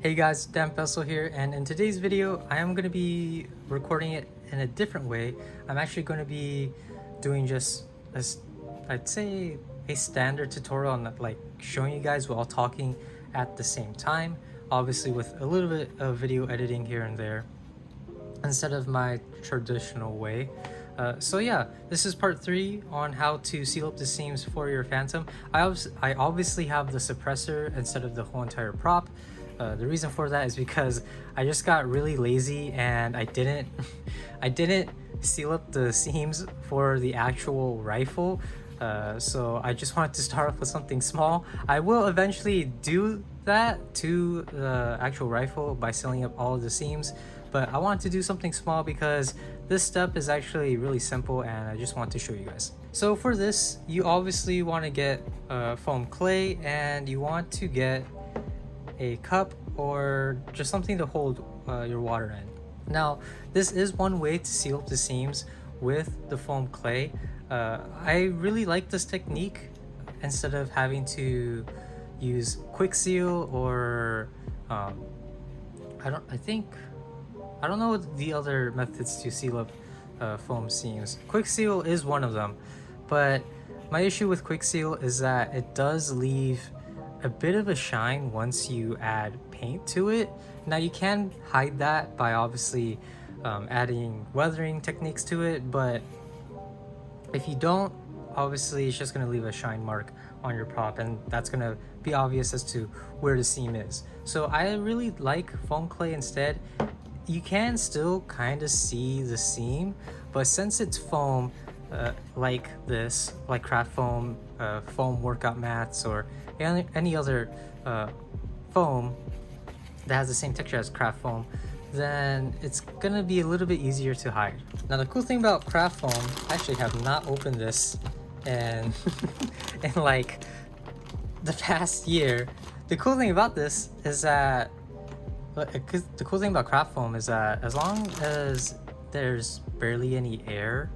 Hey guys, Dan Vessel here, and in today's video I am going to be recording it in a different way. I'm actually going to be doing just I'd say a standard tutorial on like showing you guys while talking at the same time, obviously with a little bit of video editing here and there instead of my traditional way. So yeah, this is part 3 on how to seal up the seams for your Phantom. I obviously have the suppressor instead of the whole entire prop. The reason for that is because I just got really lazy and I didn't I didn't seal up the seams for the actual rifle. So I just wanted to start off with something small. I will eventually do that to the actual rifle by sealing up all of the seams, but I wanted to do something small because this step is actually really simple and I just want to show you guys. So for this, you obviously want to get foam clay, and you want to get a cup or just something to hold your water in. Now, this is one way to seal up the seams with the foam clay. I really like this technique instead of having to use quick seal or I don't know the other methods to seal up foam seams. Quick seal is one of them, but my issue with quick seal is that it does leave a bit of a shine once you add paint to it. Now you can hide that by obviously adding weathering techniques to it, but if you don't, obviously it's just going to leave a shine mark on your prop, and that's going to be obvious as to where the seam is. So I really like foam clay instead. You can still kind of see the seam, but since it's foam, like this, like craft foam, foam workout mats, or any other foam that has the same texture as craft foam, then it's gonna be a little bit easier to hide. Now the cool thing about craft foam, I actually have not opened this in in like the past year. The cool thing about this is that the cool thing about craft foam is that as long as there's barely any air,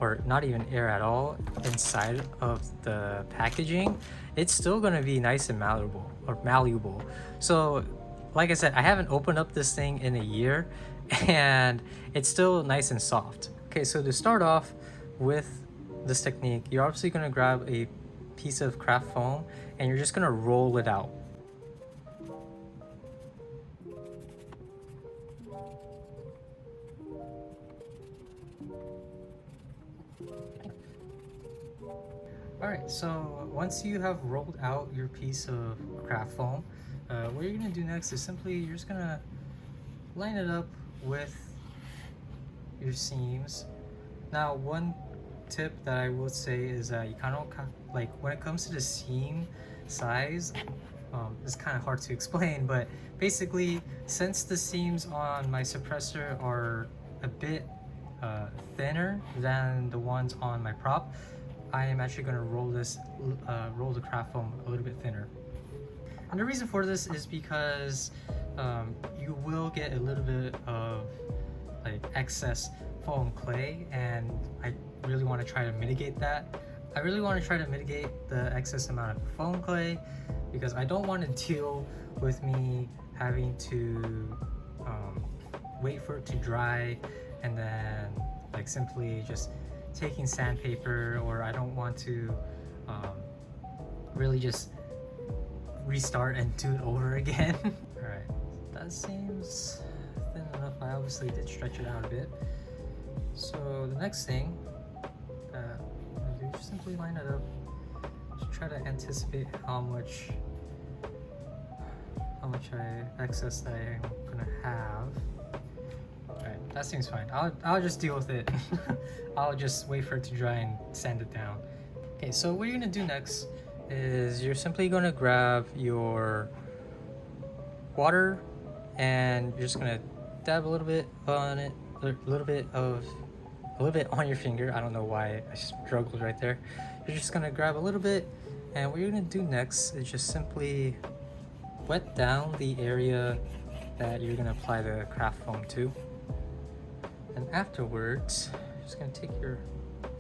or not even air at all, inside of the packaging, it's still going to be nice and malleable. So like I said, I haven't opened up this thing in a year and it's still nice and soft. Okay, so to start off with this technique, you're obviously going to grab a piece of craft foam and you're just going to roll it out. Alright, so once you have rolled out your piece of craft foam, what you're going to do next is simply you're just going to line it up with your seams. Now, one tip that I will say is that you kind of like when it comes to the seam size, it's kind of hard to explain, but basically since the seams on my suppressor are a bit thinner than the ones on my prop, I am actually going to roll the craft foam a little bit thinner. And the reason for this is because you will get a little bit of like excess foam clay, and I really want to try to mitigate that. I really want to try to mitigate the excess amount of foam clay because I don't want to deal with me having to wait for it to dry and then like simply just taking sandpaper, or I don't want to really just restart and do it over again. Alright, that seems thin enough. I obviously did stretch it out a bit. So the next thing I'm going to do is just simply line it up. Just try to anticipate how much excess that I'm going to have. Alright, that seems fine. I'll just deal with it. I'll just wait for it to dry and sand it down. Okay, so what you're gonna do next is you're simply gonna grab your water and you're just gonna dab a little bit on it, a little bit on your finger. I don't know why I struggled right there. You're just gonna grab a little bit, and what you're gonna do next is just simply wet down the area that you're gonna apply the craft foam to. And afterwards, you're just going to take your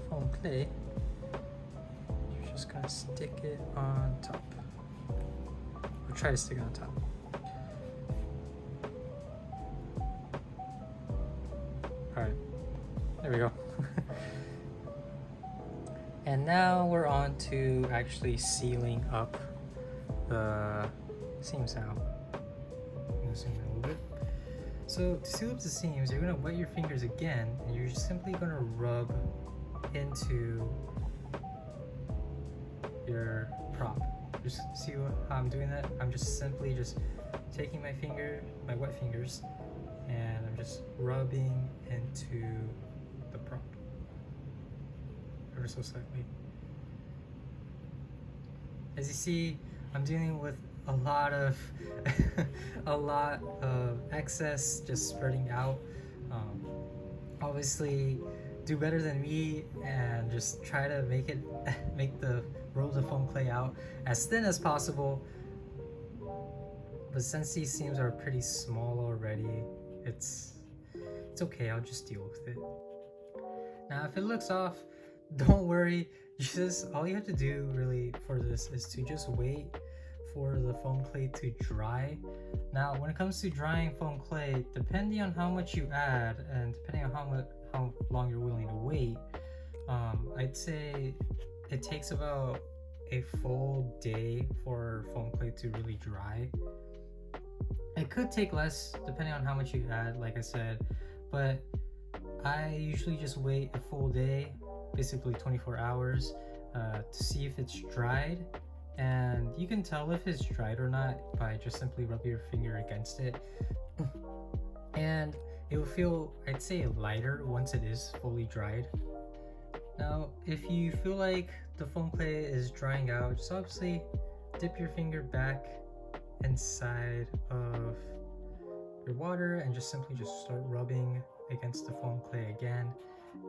foam clay, you're just going to stick it on top, or try to stick it on top. There we go. And now we're on to actually sealing up the seams now. I'm gonna zoom in a little bit. So to seal up the seams, you're gonna wet your fingers again, and you're just simply gonna rub into your prop. Just see how I'm doing that? I'm just simply just taking my wet fingers, and I'm just rubbing into the prop ever so slightly. As you see, I'm dealing with a lot of excess just spreading out. Obviously, do better than me and just try to make the rolls of foam clay out as thin as possible. But since these seams are pretty small already, it's okay. I'll just deal with it. Now, if it looks off, don't worry. All you have to do really for this is to just wait for the foam clay to dry. Now, when it comes to drying foam clay, depending on how much you add and depending on how long you're willing to wait, I'd say it takes about a full day for foam clay to really dry. It could take less depending on how much you add, like I said, but I usually just wait a full day, basically 24 hours, to see if it's dried. And you can tell if it's dried or not by just simply rubbing your finger against it. And it will feel, I'd say, lighter once it is fully dried. Now, if you feel like the foam clay is drying out, just obviously dip your finger back inside of your water and just simply start rubbing against the foam clay again,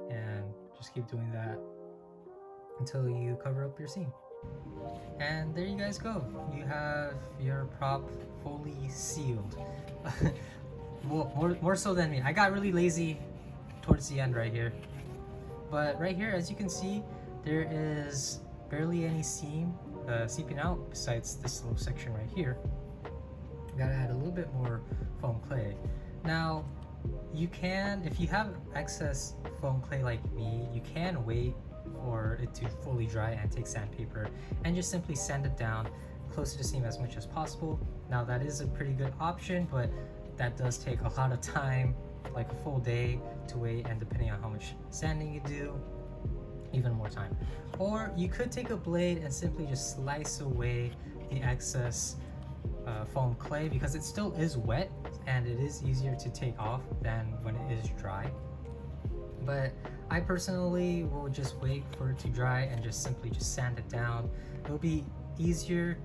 and just keep doing that until you cover up your seam. And there you guys go. You have your prop fully sealed. more so than me. I got really lazy towards the end right here. But right here, as you can see, there is barely any seam seeping out besides this little section right here. Gotta add a little bit more foam clay. Now, you can, if you have excess foam clay like me, you can wait for it to fully dry and take sandpaper and just simply sand it down close to the seam as much as possible. Now, that is a pretty good option, but that does take a lot of time, like a full day to wait, and depending on how much sanding you do, even more time. Or you could take a blade and simply just slice away the excess foam clay, because it still is wet and it is easier to take off than when it is dry. But I personally will just wait for it to dry and just simply sand it down. It'll be easier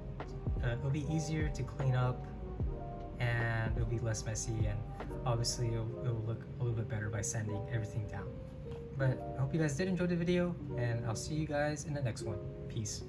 to clean up, and it'll be less messy, and obviously it'll look a little bit better by sanding everything down. But I hope you guys did enjoy the video, and I'll see you guys in the next one. Peace.